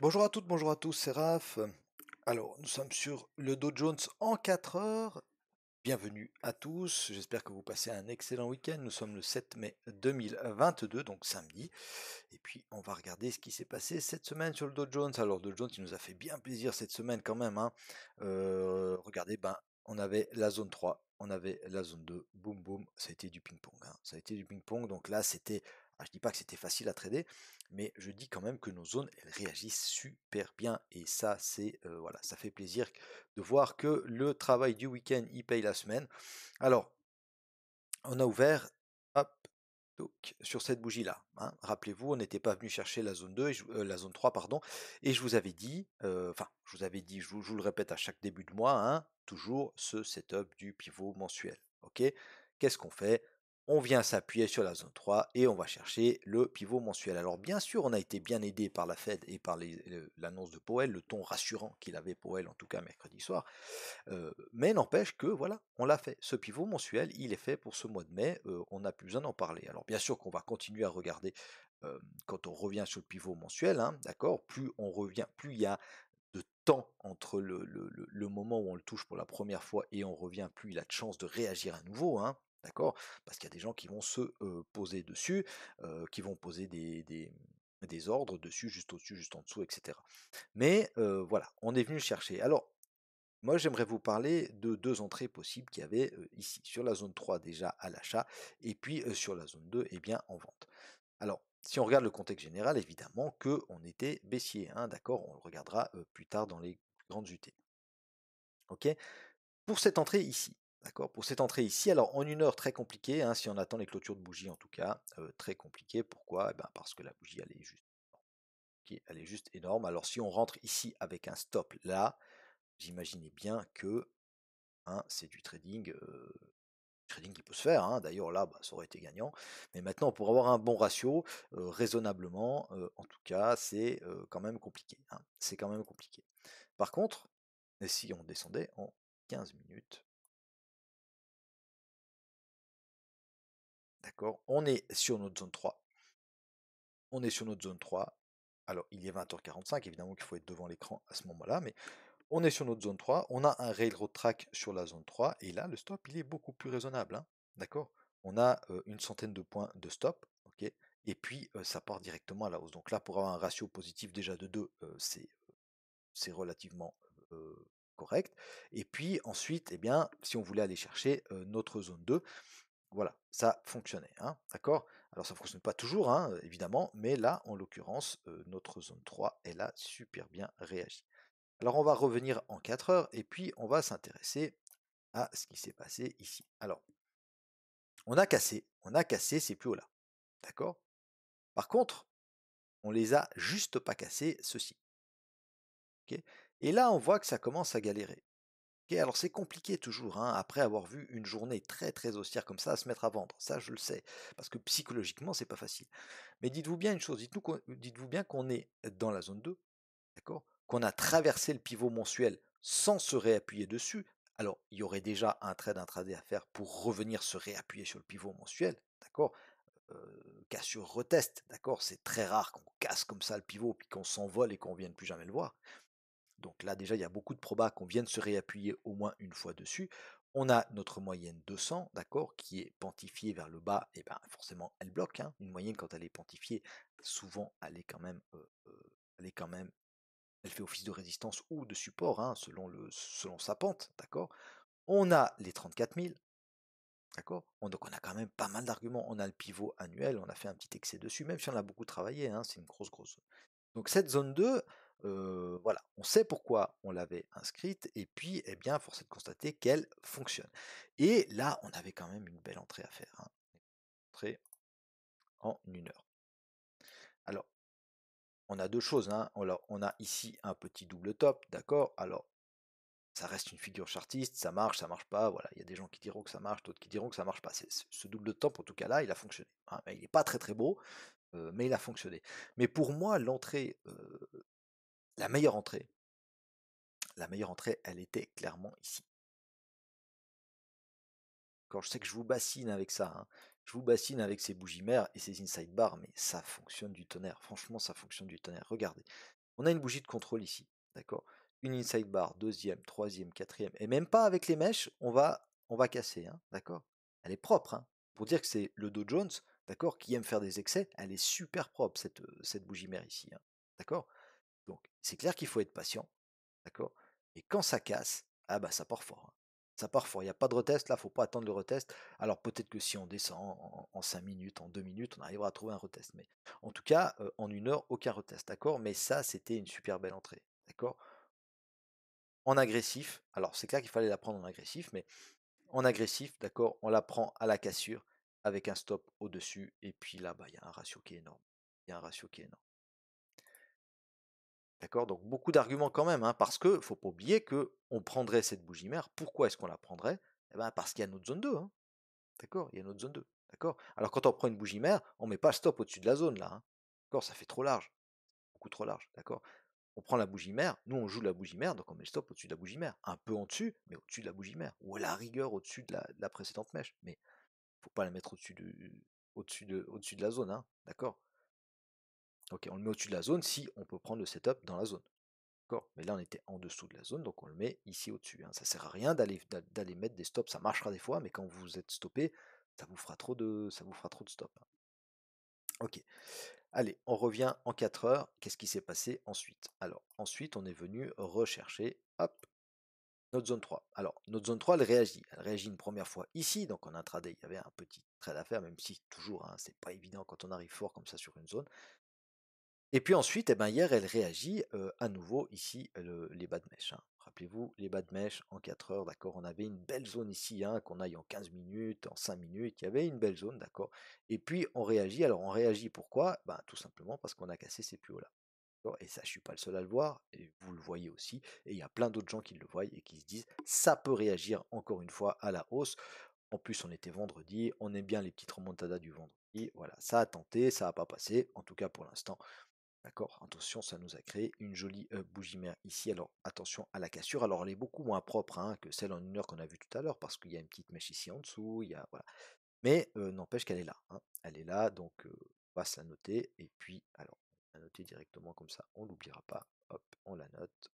Bonjour à toutes, bonjour à tous, c'est Raph. Alors, nous sommes sur le Dow Jones en 4 heures. Bienvenue à tous, j'espère que vous passez un excellent week-end. Nous sommes le 7 mai 2022, donc samedi. Et puis, on va regarder ce qui s'est passé cette semaine sur le Dow Jones. Alors, le Dow Jones, il nous a fait bien plaisir cette semaine quand même, hein. Regardez, on avait la zone 3, on avait la zone 2, boum boum, ça a été du ping-pong, hein. Ça a été du ping-pong, donc là, je dis pas que c'était facile à trader, mais je dis quand même que nos zones, elles réagissent super bien, et ça, voilà, ça fait plaisir de voir que le travail du week-end, il paye la semaine. Alors, on a ouvert, hop, donc, sur cette bougie-là, hein. Rappelez-vous, on n'était pas venu chercher la zone 2, la zone 3, pardon, et je vous avais dit, je vous avais dit, je vous le répète à chaque début de mois, hein, toujours ce setup du pivot mensuel. Ok? Qu'est-ce qu'on fait? On vient s'appuyer sur la zone 3 et on va chercher le pivot mensuel. Alors bien sûr, on a été bien aidé par la Fed et par l'annonce de Powell, le ton rassurant qu'il avait Powell, en tout cas mercredi soir. Mais n'empêche que voilà, on l'a fait. Ce pivot mensuel, il est fait pour ce mois de mai, on n'a plus besoin d'en parler. Alors bien sûr qu'on va continuer à regarder quand on revient sur le pivot mensuel, hein, d'accord. Plus on revient, plus il y a de temps entre le moment où on le touche pour la première fois et on revient, plus il a de chances de réagir à nouveau, hein, d'accord. Parce qu'il y a des gens qui vont se poser dessus, qui vont poser des ordres dessus, juste au-dessus, juste en dessous, etc. Mais voilà, on est venu le chercher. Alors, moi, j'aimerais vous parler de 2 entrées possibles qu'il y avait, ici. Sur la zone 3 déjà à l'achat et puis, sur la zone 2, eh bien, en vente. Alors, si on regarde le contexte général, évidemment qu'on était baissier, hein, d'accord? On le regardera, plus tard dans les grandes UT. OK? Pour cette entrée ici, d'accord? Pour cette entrée ici, alors en 1 heure très compliqué, hein, si on attend les clôtures de bougie en tout cas, très compliqué. Pourquoi? Eh ben, parce que la bougie elle est juste énorme. Alors si on rentre ici avec un stop là, vous imaginez bien que, hein, c'est du trading qui peut se faire, hein. D'ailleurs là, ça aurait été gagnant. Mais maintenant, pour avoir un bon ratio, raisonnablement, en tout cas, c'est quand même compliqué, hein. C'est quand même compliqué. Par contre, et si on descendait en 15 minutes, d'accord, on est sur notre zone 3. On est sur notre zone 3. Alors, il est 20h45, évidemment qu'il faut être devant l'écran à ce moment-là, mais on est sur notre zone 3, on a un railroad track sur la zone 3, et là, le stop, il est beaucoup plus raisonnable, hein, d'accord? On a une centaine de points de stop, ok? Et puis, ça part directement à la hausse. Donc là, pour avoir un ratio positif déjà de 2, c'est relativement correct. Et puis ensuite, eh bien, si on voulait aller chercher notre zone 2, voilà, ça fonctionnait, hein, d'accord? Alors ça ne fonctionne pas toujours, hein, évidemment, mais là, en l'occurrence, notre zone 3, elle a super bien réagi. Alors on va revenir en 4 heures et puis on va s'intéresser à ce qui s'est passé ici. Alors, on a cassé ces plus hauts là, d'accord? Par contre, on les a juste pas cassés, ceux-ci. Ok. Et là, on voit que ça commence à galérer. Ok. Alors c'est compliqué toujours, hein, après avoir vu une journée très très haussière comme ça, à se mettre à vendre. Ça, je le sais, parce que psychologiquement, c'est pas facile. Mais dites-vous bien une chose, dites-vous bien qu'on est dans la zone 2. D'accord? Qu'on a traversé le pivot mensuel sans se réappuyer dessus. Alors, il y aurait déjà un trade intraday à faire pour revenir se réappuyer sur le pivot mensuel, d'accord? Cassure retest, d'accord? C'est très rare qu'on casse comme ça le pivot puis qu'on s'envole et qu'on vienne plus jamais le voir. Donc là, déjà, il y a beaucoup de probas qu'on vienne se réappuyer au moins une fois dessus. On a notre moyenne 200, d'accord, qui est pentifiée vers le bas, et bien forcément, elle bloque, hein. Une moyenne, quand elle est pentifiée, souvent, elle est quand même elle fait office de résistance ou de support, hein, selon sa pente, d'accord? On a les 34 000, d'accord? Donc on a quand même pas mal d'arguments. On a le pivot annuel, on a fait un petit excès dessus, même si on a beaucoup travaillé, hein, c'est une grosse. Donc cette zone 2, voilà, on sait pourquoi on l'avait inscrite, et puis, eh bien, force est de constater qu'elle fonctionne. Et là, on avait quand même une belle entrée à faire, hein, entrée en 1 heure. Alors, on a deux choses, hein. On a ici un petit double top, d'accord? Alors, ça reste une figure chartiste, ça marche pas, voilà, il y a des gens qui diront que ça marche, d'autres qui diront que ça marche pas. Ce double top, en tout cas là, il a fonctionné, hein. Il n'est pas très très beau, mais il a fonctionné. Mais pour moi, la meilleure entrée, la meilleure entrée, elle était clairement ici. Quand je sais que je vous bassine avec ça, hein, je vous bassine avec ces bougies mères et ces inside bars, mais ça fonctionne du tonnerre. Franchement, ça fonctionne du tonnerre. Regardez. On a une bougie de contrôle ici, d'accord? Une inside bar, deuxième, troisième, quatrième, et même pas avec les mèches, on va casser, hein, d'accord? Elle est propre, hein. Pour dire que c'est le Dow Jones, d'accord, qui aime faire des excès, elle est super propre cette bougie mère ici, hein, d'accord? Donc c'est clair qu'il faut être patient, d'accord? Et quand ça casse, ah bah ça part fort, hein. Ça part fort, il n'y a pas de retest, là, faut pas attendre le retest. Alors peut-être que si on descend en 5 minutes, en 2 minutes, on arrivera à trouver un retest. Mais en tout cas, en 1 heure, aucun retest, d'accord? Mais ça, c'était une super belle entrée, d'accord? En agressif, alors c'est clair qu'il fallait la prendre en agressif, mais en agressif, d'accord, on la prend à la cassure avec un stop au-dessus, et puis là, bah, il y a un ratio qui est énorme. Il y a un ratio qui est énorme. D'accord? Donc beaucoup d'arguments quand même, hein, parce que faut pas oublier que on prendrait cette bougie mère. Pourquoi est-ce qu'on la prendrait? Eh ben, parce qu'il y a notre zone 2, hein. D'accord? Il y a notre zone 2. D'accord? Alors quand on prend une bougie mère, on met pas le stop au-dessus de la zone là, hein. D'accord? Ça fait trop large, beaucoup trop large. D'accord? On prend la bougie mère, nous on joue la bougie mère, donc on met le stop au-dessus de la bougie mère. Un peu en dessus, mais au-dessus de la bougie mère. Ou à la rigueur au-dessus de la précédente mèche. Mais faut pas la mettre au-dessus de la zone, hein. D'accord? Ok, on le met au-dessus de la zone si on peut prendre le setup dans la zone. D'accord. Mais là, on était en dessous de la zone, donc on le met ici au-dessus, hein. Ça sert à rien d'aller mettre des stops. Ça marchera des fois, mais quand vous êtes stoppé, ça vous fera trop de stops, hein. Ok. Allez, on revient en 4 heures. Qu'est-ce qui s'est passé ensuite? Alors, ensuite, on est venu rechercher, hop, notre zone 3. Alors, notre zone 3, elle réagit. Elle réagit une première fois ici, donc en intraday, il y avait un petit trade à faire, même si toujours, hein, c'est pas évident quand on arrive fort comme ça sur une zone. Et puis ensuite, eh ben, hier, elle réagit à nouveau ici, les bas de mèche, hein. Rappelez-vous, les bas de mèche en 4 heures, d'accord, on avait une belle zone ici, hein, qu'on aille en 15 minutes, en 5 minutes, il y avait une belle zone, d'accord. Et puis on réagit, alors on réagit pourquoi? Ben, tout simplement parce qu'on a cassé ces plus hauts-là. D'accord. Et ça, je suis pas le seul à le voir, et vous le voyez aussi, et il y a plein d'autres gens qui le voient et qui se disent, ça peut réagir encore une fois à la hausse. En plus, on était vendredi, on aime bien les petites remontadas du vendredi, voilà, ça a tenté, ça n'a pas passé, en tout cas pour l'instant. D'accord, attention, ça nous a créé une jolie bougie mère ici. Alors attention à la cassure. Alors elle est beaucoup moins propre, hein, que celle en 1 heure qu'on a vue tout à l'heure, parce qu'il y a une petite mèche ici en dessous. Il y a, voilà. Mais n'empêche qu'elle est là, hein. Elle est là, donc on va se la noter. Et puis, alors, on va la noter directement comme ça, on l'oubliera pas. Hop, on la note.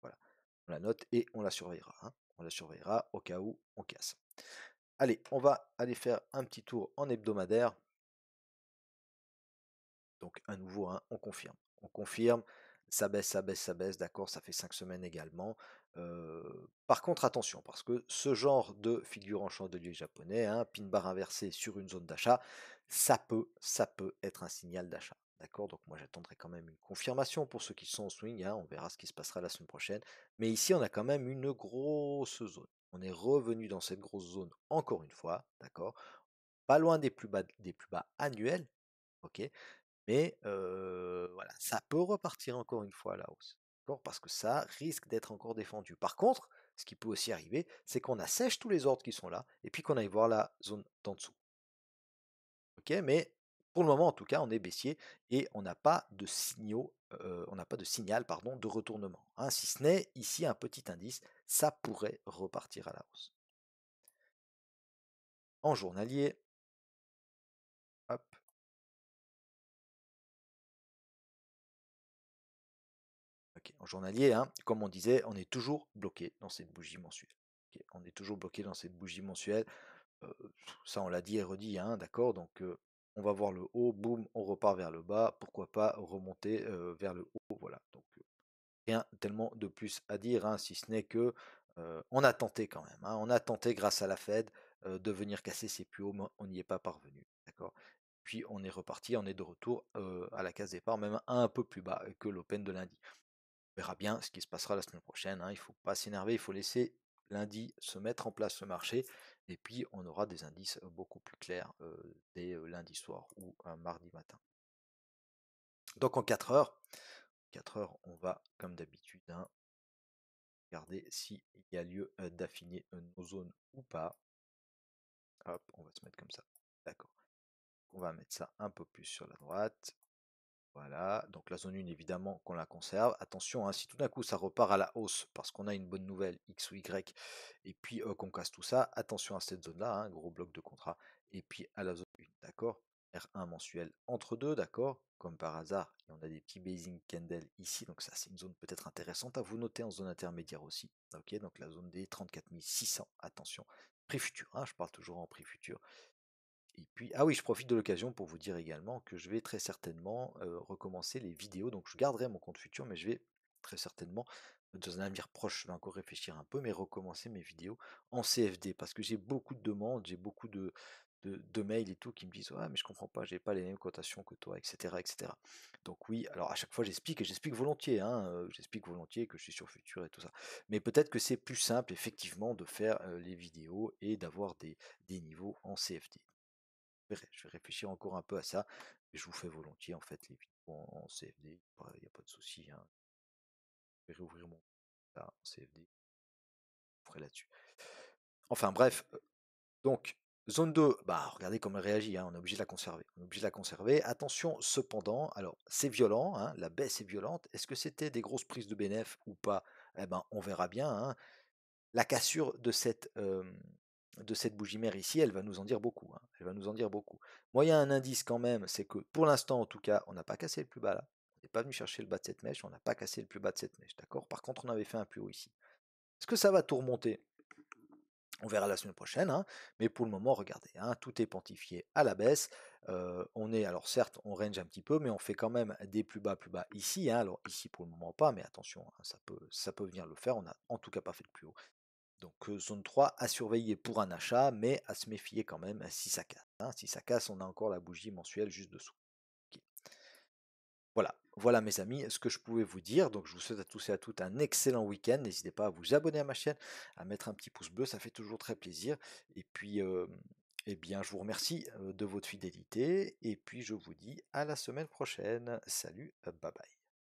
Voilà. On la note et on la surveillera, hein. On la surveillera au cas où on casse. Allez, on va aller faire un petit tour en hebdomadaire. Donc à nouveau, hein, on confirme. On confirme, ça baisse, ça baisse, ça baisse, d'accord, ça fait 5 semaines également. Par contre, attention, parce que ce genre de figure en chandelier japonais, hein, pin bar inversé sur une zone d'achat, ça peut être un signal d'achat. D'accord, donc moi j'attendrai quand même une confirmation pour ceux qui sont en swing, hein, on verra ce qui se passera la semaine prochaine. Mais ici, on a quand même une grosse zone. On est revenu dans cette grosse zone encore une fois, d'accord, pas loin des plus bas annuels, ok, mais voilà, ça peut repartir encore une fois à la hausse, d'accord? Parce que ça risque d'être encore défendu. Par contre, ce qui peut aussi arriver, c'est qu'on assèche tous les ordres qui sont là, et puis qu'on aille voir la zone d'en dessous. Ok, mais pour le moment, en tout cas, on est baissier et on n'a pas de signaux, on n'a pas de signal, pardon, de retournement, hein. Si ce n'est ici un petit indice, ça pourrait repartir à la hausse. En journalier, hop, ok, en journalier, hein, comme on disait, on est toujours bloqué dans cette bougie mensuelle. Ok, on est toujours bloqué dans cette bougie mensuelle. Euh, Ça, on l'a dit et redit, hein, d'accord. Donc, on va voir le haut, boum, on repart vers le bas. Pourquoi pas remonter vers le haut, voilà. Donc, rien tellement de plus à dire, hein, si ce n'est que on a tenté quand même, hein, on a tenté grâce à la Fed de venir casser ses plus hauts, mais on n'y est pas parvenu, d'accord. Puis on est reparti, on est de retour à la case départ, même un peu plus bas que l'Open de lundi. On verra bien ce qui se passera la semaine prochaine, hein. Il ne faut pas s'énerver, il faut laisser lundi se mettre en place ce marché, et puis on aura des indices beaucoup plus clairs dès lundi soir ou mardi matin. Donc en 4 heures, 4 heures, on va comme d'habitude, hein, regarder s'il y a lieu d'affiner nos zones ou pas. Hop, on va se mettre comme ça. D'accord. On va mettre ça un peu plus sur la droite. Voilà, donc la zone 1, évidemment, qu'on la conserve. Attention, hein, si tout d'un coup ça repart à la hausse parce qu'on a une bonne nouvelle X ou Y, et puis qu'on casse tout ça, attention à cette zone-là, hein, gros bloc de contrat, et puis à la zone 1, d'accord? R1 mensuel entre deux, d'accord? Comme par hasard, et on a des petits basing candles ici, donc ça c'est une zone peut-être intéressante à vous noter en zone intermédiaire aussi. Ok, donc la zone des 34 600, attention, prix futur, hein, je parle toujours en prix futur. Et puis, ah oui, je profite de l'occasion pour vous dire également que je vais très certainement recommencer les vidéos. Donc, je garderai mon compte futur, mais je vais très certainement, dans un avenir proche, je vais encore réfléchir un peu, mais recommencer mes vidéos en CFD parce que j'ai beaucoup de demandes, j'ai beaucoup de mails et tout qui me disent ouais, mais je comprends pas, j'ai pas les mêmes cotations que toi, etc., etc. Donc, oui, alors à chaque fois, j'explique et j'explique volontiers, hein, j'explique volontiers que je suis sur futur et tout ça. Mais peut-être que c'est plus simple, effectivement, de faire les vidéos et d'avoir des niveaux en CFD. Je vais réfléchir encore un peu à ça, et je vous fais volontiers en fait les vidéos en CFD, il n'y a pas de souci, hein. Je vais réouvrir mon compte là, en CFD, je ferai là-dessus. Enfin bref, donc zone 2, bah regardez comment elle réagit, hein, on est obligé de la conserver. On est obligé de la conserver. Attention cependant, alors c'est violent, hein, la baisse est violente. Est-ce que c'était des grosses prises de bénéf ou pas? Eh ben on verra bien, hein. La cassure de cette bougie mère ici, elle va nous en dire beaucoup, hein. Elle va nous en dire beaucoup. Moi, il y a un indice quand même, c'est que pour l'instant, en tout cas, on n'a pas cassé le plus bas là. On n'est pas venu chercher le bas de cette mèche, on n'a pas cassé le plus bas de cette mèche, d'accord? Par contre, on avait fait un plus haut ici. Est-ce que ça va tout remonter? On verra la semaine prochaine, hein, mais pour le moment, regardez, hein, tout est pontifié à la baisse. On est, alors certes, on range un petit peu, mais on fait quand même des plus bas ici, hein. Alors ici pour le moment pas, mais attention, hein, ça peut venir le faire. On n'a en tout cas pas fait de plus haut. Donc zone 3 à surveiller pour un achat, mais à se méfier quand même si ça casse, hein. Si ça casse, on a encore la bougie mensuelle juste dessous. Ok. Voilà, voilà mes amis, ce que je pouvais vous dire. Donc je vous souhaite à tous et à toutes un excellent week-end. N'hésitez pas à vous abonner à ma chaîne, à mettre un petit pouce bleu, ça fait toujours très plaisir. Et puis, eh bien, je vous remercie de votre fidélité. Et puis je vous dis à la semaine prochaine. Salut, bye bye.